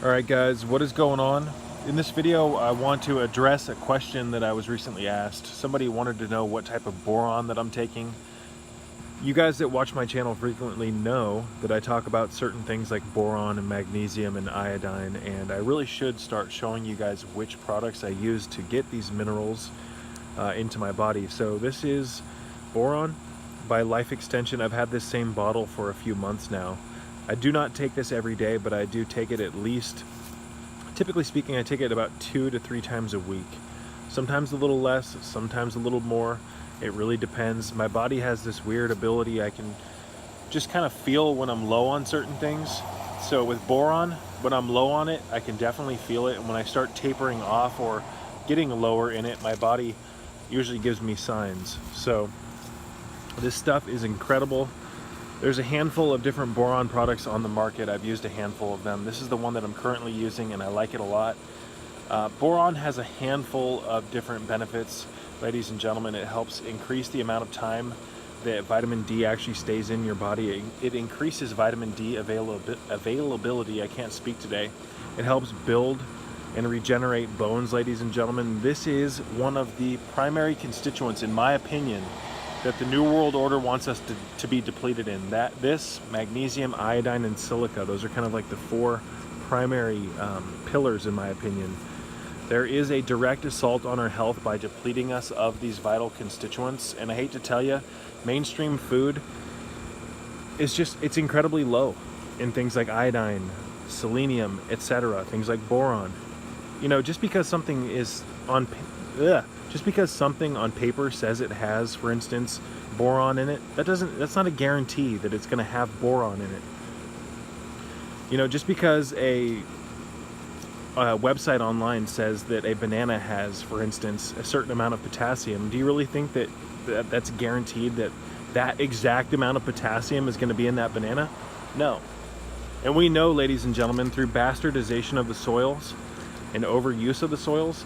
Alright guys, what is going on? In this video I want to address a question that I was recently asked. Somebody wanted to know what type of boron that I'm taking. You guys that watch my channel frequently know that I talk about certain things like boron and magnesium and iodine, and I really should start showing you guys which products I use to get these minerals into my body. So this is boron by Life Extension. I've had this same bottle for a few months now. I do not take this every day, but I do take it at least, typically speaking, I take it about 2 to 3 times a week. Sometimes a little less, sometimes a little more. It really depends. My body has this weird ability. I can just kind of feel when I'm low on certain things. So with boron, when I'm low on it, I can definitely feel it. And when I start tapering off or getting lower in it, my body usually gives me signs. So this stuff is incredible. There's a handful of different boron products on the market. I've used a handful of them. This is the one that I'm currently using and I like it a lot. Boron has a handful of different benefits, ladies and gentlemen. It helps increase the amount of time that vitamin D actually stays in your body. It increases vitamin D availability. I can't speak today. It helps build and regenerate bones, ladies and gentlemen. This is one of the primary constituents, in my opinion, that the New World Order wants us to be depleted in. This, magnesium, iodine, and silica, those are kind of like the 4 primary pillars in my opinion. There is a direct assault on our health by depleting us of these vital constituents, and I hate to tell you, mainstream food is it's incredibly low in things like iodine, selenium, etc., things like boron. You know, just because something is just because something on paper says it has, for instance, boron in it, that's not a guarantee that it's going to have boron in it. You know, just because a website online says that a banana has, for instance, a certain amount of potassium, do you really think that that's guaranteed that that exact amount of potassium is going to be in that banana? No. And we know, ladies and gentlemen, through bastardization of the soils and overuse of the soils,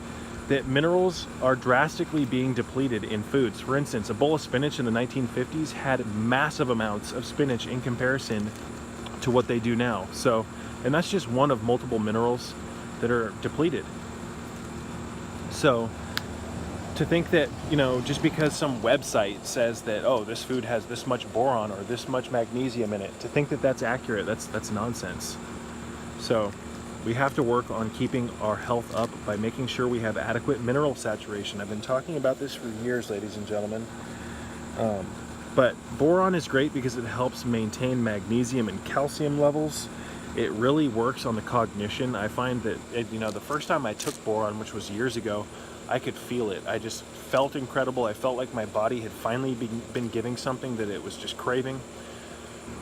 that minerals are drastically being depleted in foods. For instance, a bowl of spinach in the 1950s had massive amounts of spinach in comparison to what they do now. So, and that's just one of multiple minerals that are depleted. So, to think that, you know, just because some website says that, oh, this food has this much boron or this much magnesium in it, to think that that's accurate, that's nonsense. So, we have to work on keeping our health up by making sure we have adequate mineral saturation. I've been talking about this for years, ladies and gentlemen. But boron is great because it helps maintain magnesium and calcium levels. It really works on the cognition. I find that, you know, the first time I took boron, which was years ago, I could feel it. I just felt incredible. I felt like my body had finally been giving something that it was just craving.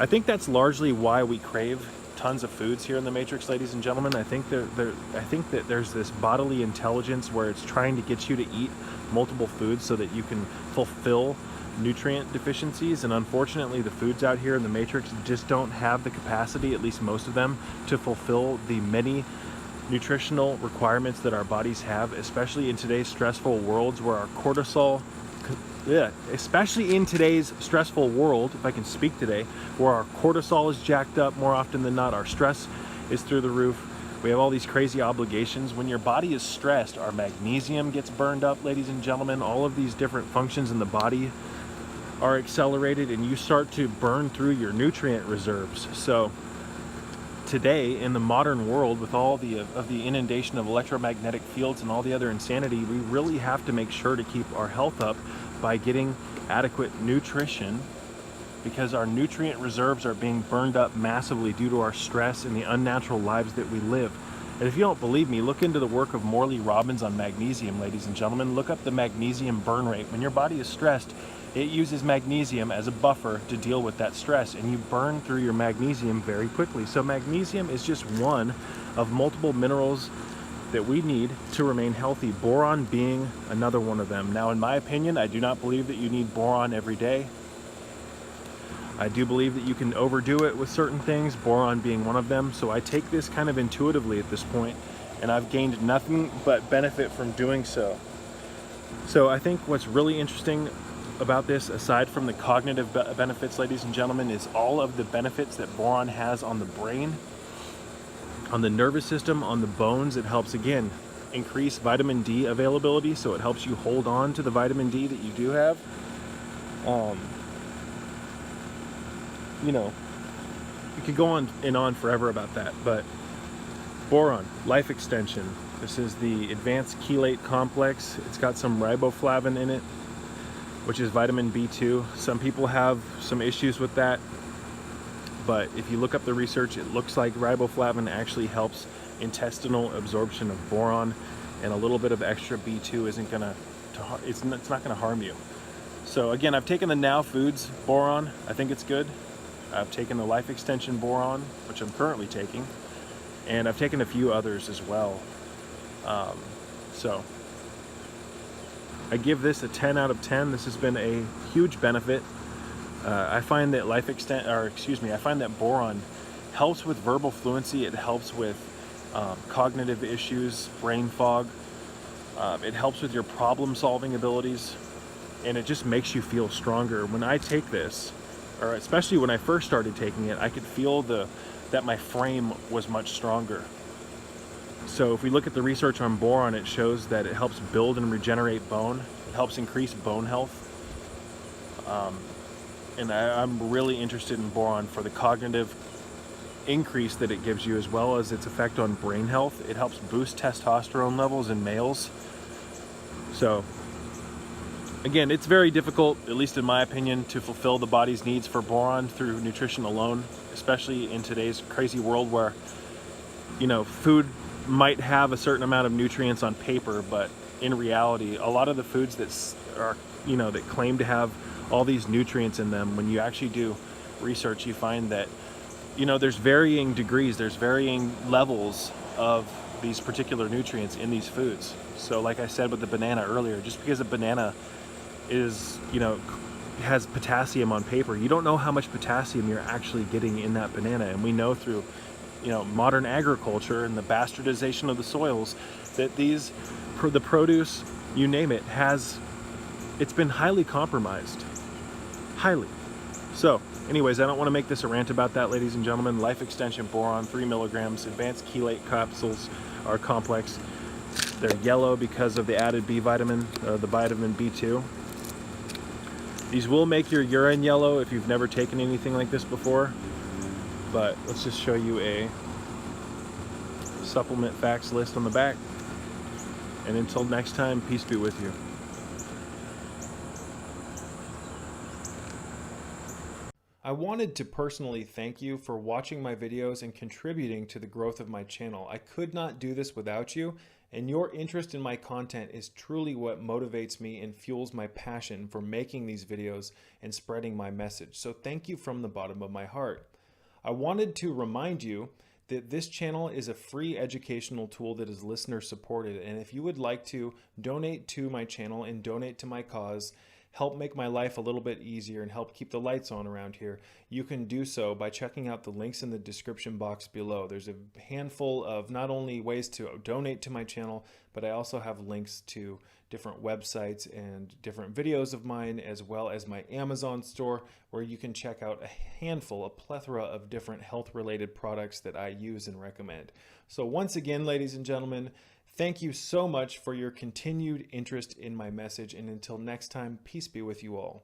I think that's largely why we crave tons of foods here in the Matrix, ladies and gentlemen. I think that there's this bodily intelligence where it's trying to get you to eat multiple foods so that you can fulfill nutrient deficiencies, and unfortunately the foods out here in the Matrix just don't have the capacity, at least most of them, to fulfill the many nutritional requirements that our bodies have, especially in today's stressful worlds where our cortisol, especially in today's stressful world, if I can speak today, where our cortisol is jacked up more often than not, our stress is through the roof. We have all these crazy obligations. When your body is stressed, our magnesium gets burned up, ladies and gentlemen. All of these different functions in the body are accelerated, and you start to burn through your nutrient reserves. So today, in the modern world, with all the inundation of electromagnetic fields and all the other insanity, we really have to make sure to keep our health up by getting adequate nutrition, because our nutrient reserves are being burned up massively due to our stress and the unnatural lives that we live. And if you don't believe me, look into the work of Morley Robbins on magnesium, ladies and gentlemen. Look up the magnesium burn rate. When your body is stressed, it uses magnesium as a buffer to deal with that stress, and you burn through your magnesium very quickly. So magnesium is just one of multiple minerals that we need to remain healthy, boron being another one of them. Now, in my opinion, I do not believe that you need boron every day. I do believe that you can overdo it with certain things, boron being one of them. So I take this kind of intuitively at this point, and I've gained nothing but benefit from doing so. So I think what's really interesting about this, aside from the cognitive benefits, ladies and gentlemen, is all of the benefits that boron has on the brain. on the nervous system, on the bones. It helps, again, increase vitamin D availability, so it helps you hold on to the vitamin D that you do have. You know, you could go on and on forever about that, but boron, life extension. This is the advanced chelate complex. It's got some riboflavin in it, which is vitamin B2. Some people have some issues with that, but if you look up the research, it looks like riboflavin actually helps intestinal absorption of boron, and a little bit of extra B2 isn't gonna, it's not gonna harm you. So again, I've taken the Now Foods boron. I think it's good. I've taken the Life Extension boron, which I'm currently taking, and I've taken a few others as well. So I give this a 10 out of 10. This has been a huge benefit. I find that I find that boron helps with verbal fluency. It helps with cognitive issues, brain fog. It helps with your problem-solving abilities, and it just makes you feel stronger. When I take this, or especially when I first started taking it, I could feel that my frame was much stronger. So if we look at the research on boron, it shows that it helps build and regenerate bone. It helps increase bone health. And I'm really interested in boron for the cognitive increase that it gives you, as well as its effect on brain health. It helps boost testosterone levels in males. So again, it's very difficult, at least in my opinion, to fulfill the body's needs for boron through nutrition alone, especially in today's crazy world where, you know, food might have a certain amount of nutrients on paper, but in reality, a lot of the foods that are, you know, that claim to have all these nutrients in them, when you actually do research, you find that, you know, there's varying degrees, there's varying levels of these particular nutrients in these foods. So like I said with the banana earlier, just because a banana is, you know, has potassium on paper, you don't know how much potassium you're actually getting in that banana. And we know through, you know, modern agriculture and the bastardization of the soils that the produce, you name it, it's been highly compromised. Highly. So anyways, I don't want to make this a rant about that, ladies and gentlemen. Life Extension boron, 3 milligrams, advanced chelate capsules are complex. They're yellow because of the added B vitamin, the vitamin B2. These will make your urine yellow if you've never taken anything like this before, but let's just show you a supplement facts list on the back. And until next time, peace be with you. I wanted to personally thank you for watching my videos and contributing to the growth of my channel. I could not do this without you, and your interest in my content is truly what motivates me and fuels my passion for making these videos and spreading my message. So thank you from the bottom of my heart. I wanted to remind you that this channel is a free educational tool that is listener supported, and if you would like to donate to my channel and donate to my cause, help make my life a little bit easier and help keep the lights on around here, you can do so by checking out the links in the description box below. There's a handful of not only ways to donate to my channel, but I also have links to different websites and different videos of mine, as well as my Amazon store, where you can check out a plethora of different health-related products that I use and recommend. So once again, ladies and gentlemen, thank you so much for your continued interest in my message, and until next time, peace be with you all.